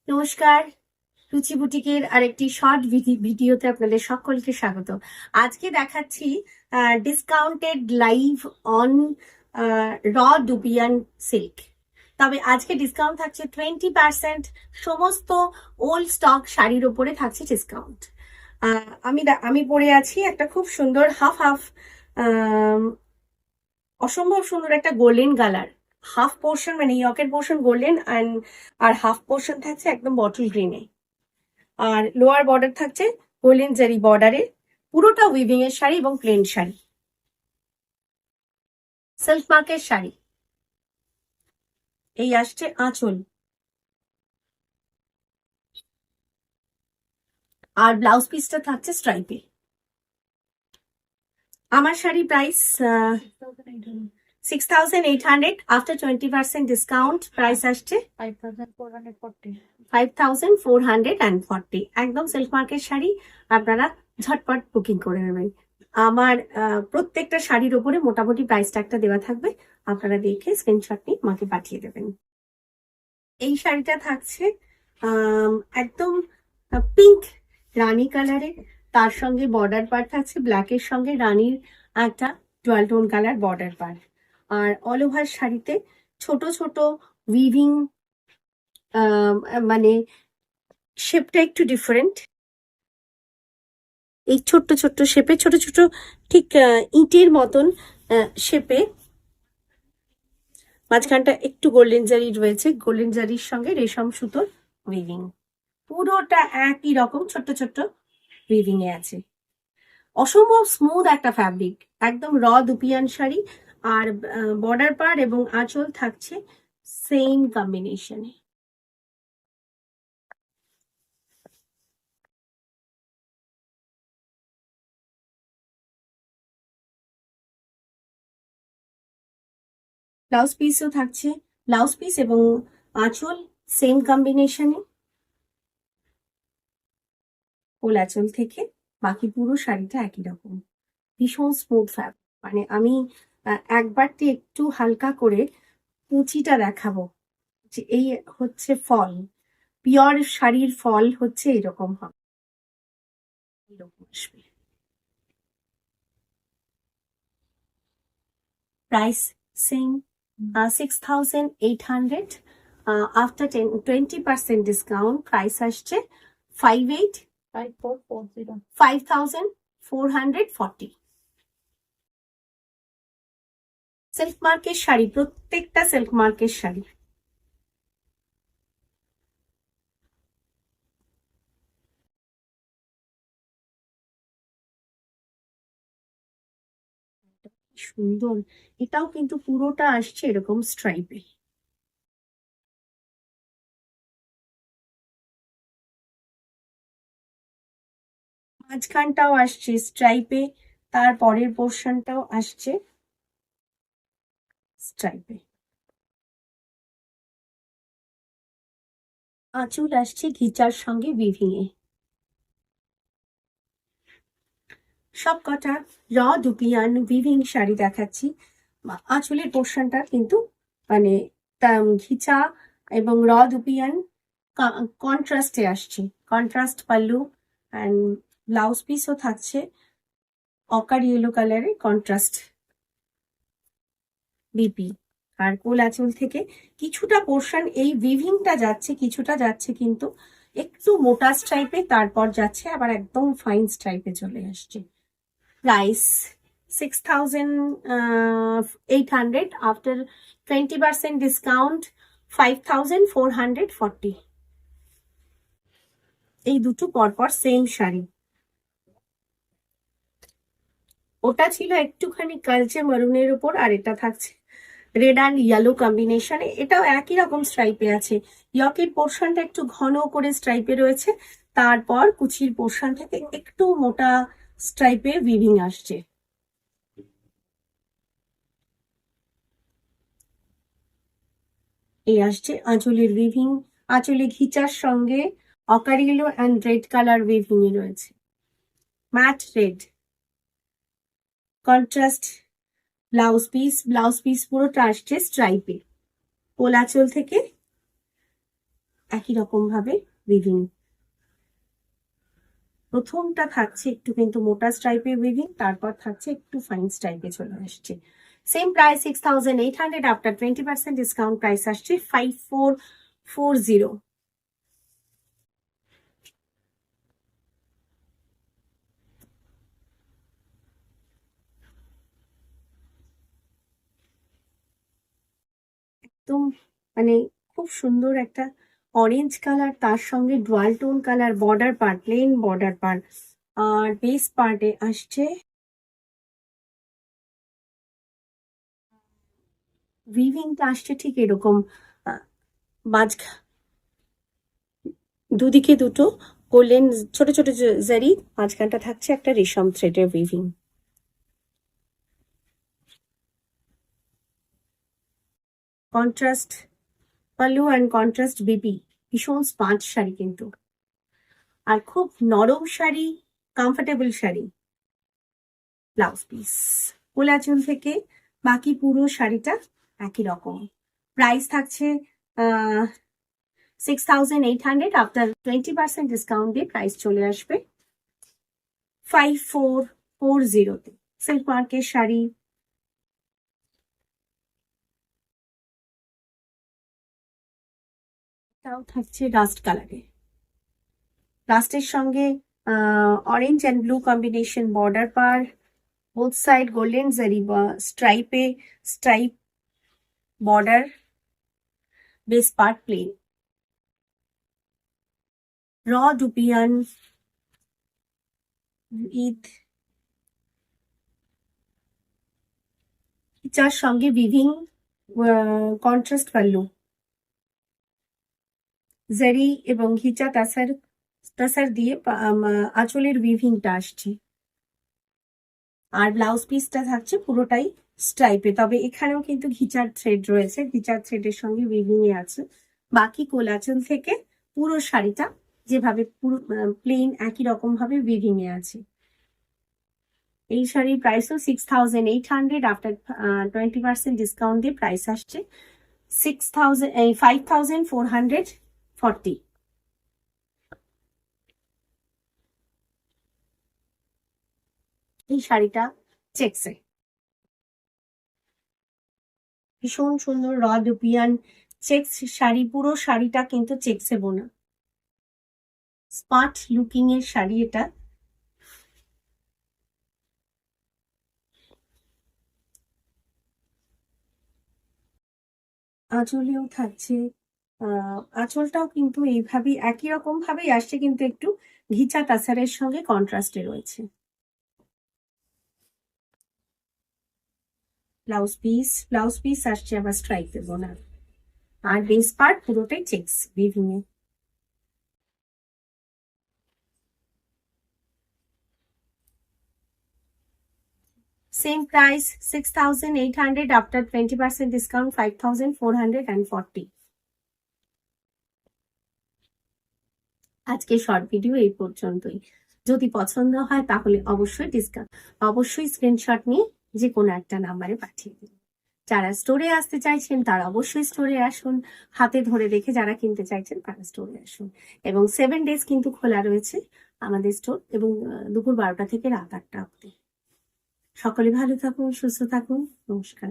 নমস্কার, রুচি বুটিকের আরেকটি শর্ট ভিডিওতে আপনাদের সকলকে স্বাগত। আজকে দেখাচ্ছি ডিসকাউন্টেড লাইভ অন র ডুবিয়ান সিল্ক। তবে আজকে ডিসকাউন্ট থাকছে 20%। সমস্ত ওল্ড স্টক শাড়ির উপরে থাকছে ডিসকাউন্ট। আমি পরে আছি একটা খুব সুন্দর হাফ হাফ, অসম্ভব সুন্দর একটা গোল্ডেন কালার। হাফ পোর্শন মানে ইয়কের পোর্শন গোল্ডেন আর হাফ পোর্শন থাকছে একদম বটল গ্রিনে, আর লোয়ার বর্ডার থাকছে গোল্ডেন জারি বর্ডারে। পুরোটা উইভিং এর শাড়ি এবং প্লেন শাড়ি, সিল্ক মার্কের শাড়ি। এই আসছে আঁচল, আর ব্লাউজ পিসটা থাকছে স্ট্রাইপে। আমার sari price 6,800 after 20% discount. Price আসছে 5,440। একদম সিল্ক মার্কের শাড়ি, আপনারা ঝটপট বুকিং করে নেবেন। আমার প্রত্যেকটা শাড়ির ওপরে মোটামুটি প্রাইস ট্যাগটা দেওয়া থাকবে, আপনারা দেখে স্ক্রিনশট নিয়ে আমাকে পাঠিয়ে দেবেন। এই শাড়িটা থাকছে একদম পিঙ্ক রানী কালারে, তার সঙ্গে বর্ডার পার থাকছে ব্ল্যাকের সঙ্গে রানীর একটা ডুয়াল টোন কালার বর্ডার পার। আর অল ওভার শাড়িতে ছোট ছোট উইভিং, মানে শেপটা একটু ডিফারেন্ট। এই ছোট্ট ছোট্ট শেপে, ছোট ছোট ঠিক ইটের মতন শেপে, মাঝখানটা একটু গোল্ডেন জারি রয়েছে, গোল্ডেন জারির সঙ্গে রেশম সুতোর উইভিং। পুরোটা একই রকম ছোট্ট ছোট্ট উইভিং এ আছে। অসম্ভব স্মুথ একটা ফ্যাব্রিক, একদম র দুপিয়ান শাড়ি। আর বর্ডার পার এবং আঁচল থাকছে সেম কম্বিনেশনে। ব্লাউজ পিসও থাকছে, ব্লাউজ পিস এবং আঁচল সেম কম্বিনেশনে। ফুল আঁচল থেকে বাকি পুরো শাড়িটা একই রকম, ভীষণ স্মুথ ফ্যাব্রিক। মানে আমি একবারটি একটু হালকা করে কুচিটা দেখাবো, যে এই হচ্ছে ফল, পিওর শাড়ির ফল হচ্ছে এরকম হবে, এরকম আসবে। Price same 6,800। After 20% discount price আসছে 5,440। সিল্ক মার্কের শাড়ি, প্রত্যেকটা সিল্ক মার্কের শাড়ি। সুন্দর, এটাও কিন্তু পুরোটা আসছে এরকম স্ট্রাইপে। মাঝখানটাও আসছে স্ট্রাইপে, তার পরের পোর্শনটাও আসছে স্ট্রাইপে। আঁচল আসছে ঘিচার সঙ্গে উইভিং এ। সব কটা র দুপিয়ান উইভিং শাড়ি দেখাচ্ছি। আঁচলের পোর্শনটা কিন্তু মানে ঘিচা এবং র দুপিয়ান কন্ট্রাস্টে আসছে, কন্ট্রাস্ট পাল্লু। অ্যান্ড ব্লাউজ পিসও থাকছে অকার ইয়েলো কালারে কন্ট্রাস্ট বিপি। আর কোল আঁচল থেকে কিছুটা পোর্শন এই উইভিংটা যাচ্ছে, কিছুটা যাচ্ছে কিন্তু একটু মোটা স্ট্রাইপে, তারপর যাচ্ছে আবার একদম ফাইন স্ট্রাইপে চলে আসছে। Price 6,800 after 20% discount 5,440। এই দুটো পরপর সেম শাড়ি। ওটা ছিল একটুখানি কালচে মারুনের উপর, আর এটা থাকছে রেড অ্যান্ড ইয়েলো কম্বিনেশনে। এটাও একই রকম স্ট্রাইপে আছে, ইয়কের পোর্শনটা একটু ঘন করে স্ট্রাইপে রয়েছে, তারপর কুচির পোর্শন থেকে একটু মোটা স্ট্রাইপে উইভিং আসছে। এই আসছে আঁচলের উইভিং, আঁচলে ঘিচার সঙ্গে ochre yellow and red colour weaving রয়েছে, matt red contrast blouse piece পুরোটা আসছে স্ট্রাইপে। কোলাচল থেকে একই রকম ভাবে উইভিং। প্রথমটা থাকছে একটু কিন্তু মোটা স্ট্রাইপে উইভিং, তারপর থাকছে একটু ফাইন স্ট্রাইপে চলে আসছে। Same price 6,800, after 20% discount price আসছে 5440। একদম মানে খুব সুন্দর একটা অরেঞ্জ কালার, তার সঙ্গে dual tone colour, border part, plain border part, আর বেস পার্টে আসছে উইভিংটা আসছে ঠিক এরকম, মাঝ দুদিকে দুটো গোল্ডেন ছোট ছোট জারি, মাঝখানটা থাকছে একটা রেশম থ্রেডের weaving. Contrast pallu and contrast BP, ভীষণ স্পাঞ্জ শাড়ি কিন্তু, আর খুব নরম sari, comfortable sari. Blouse piece কোলাচল থেকে বাকি পুরো শাড়িটা একই রকম। প্রাইস থাকছে 6,800, আফটার 20% ডিসকাউন্ট দিয়ে প্রাইস চলে আসবে 5440-তে। সিল্ক মার্কের শাড়ি, এটাও থাকছে ডাস্ট কালারে, ডাস্টের সঙ্গে orange and blue combination, border পার, বোথ সাইড গোল্ডেন জারি বা stripe border, base part plain, raw dupion ঈদ, যার সঙ্গে উইভিং, কন্ট্রাস্ট পাল্লু, জারি এবং ঘিচা তাসার দিয়ে আঁচলের উইভিংটা আসছে। আর ব্লাউজ পিসটা থাকছে পুরোটাই স্ট্রাইপে, তবে এখানেও কিন্তু ঘিচার থ্রেড রয়েছে, ঘিচার থ্রেডের সঙ্গে উইভিং এ আছে। বাকি কোলাচল থেকে পুরো শাড়িটা যেভাবে পুরো প্লেন একই রকম ভাবে উইভিং এ আছে। এই শাড়ির প্রাইসও 6,800, আফটার 20% ডিসকাউন্ট দিয়ে প্রাইস আসছে 5,440। এই শাড়িটা চেক্সে, ভীষণ সুন্দর র ডুপিয়ান চেক্স শাড়ি, পুরো শাড়িটা কিন্তু চেক্সে বোনা, স্মার্ট লুকিং এর শাড়ি এটা। আঁচলেও থাকছে, আঁচলটাও কিন্তু এইভাবেই একই রকম ভাবেই আসছে, কিন্তু একটু ঘিচা তাসারের সঙ্গে কন্ট্রাস্টে রয়েছে। ব্লাউজ পিস আসছে আবার স্ট্রাইপের বোনা, আর বেস পার্ট পুরোটাই চেক্স উইভিং এ। Same price 6,800, after 20% discount 5,440। আজকে শর্ট ভিডিও এই পর্যন্তই। যদি পছন্দ হয় তাহলে অবশ্যই স্ক্রিনশট নিয়ে যে কোনো একটা নাম্বারে পাঠিয়ে দিন। যারা স্টোরে আসতে চাইছেন তারা অবশ্যই স্টোরে আসুন, হাতে ধরে দেখে যারা কিনতে চাইছেন তারা স্টোরে আসুন। এবং 7 days কিন্তু খোলা রয়েছে আমাদের স্টোর, এবং দুপুর 12টা থেকে রাত 8টা অবধি। সকলে ভালো থাকুন, সুস্থ থাকুন, নমস্কার।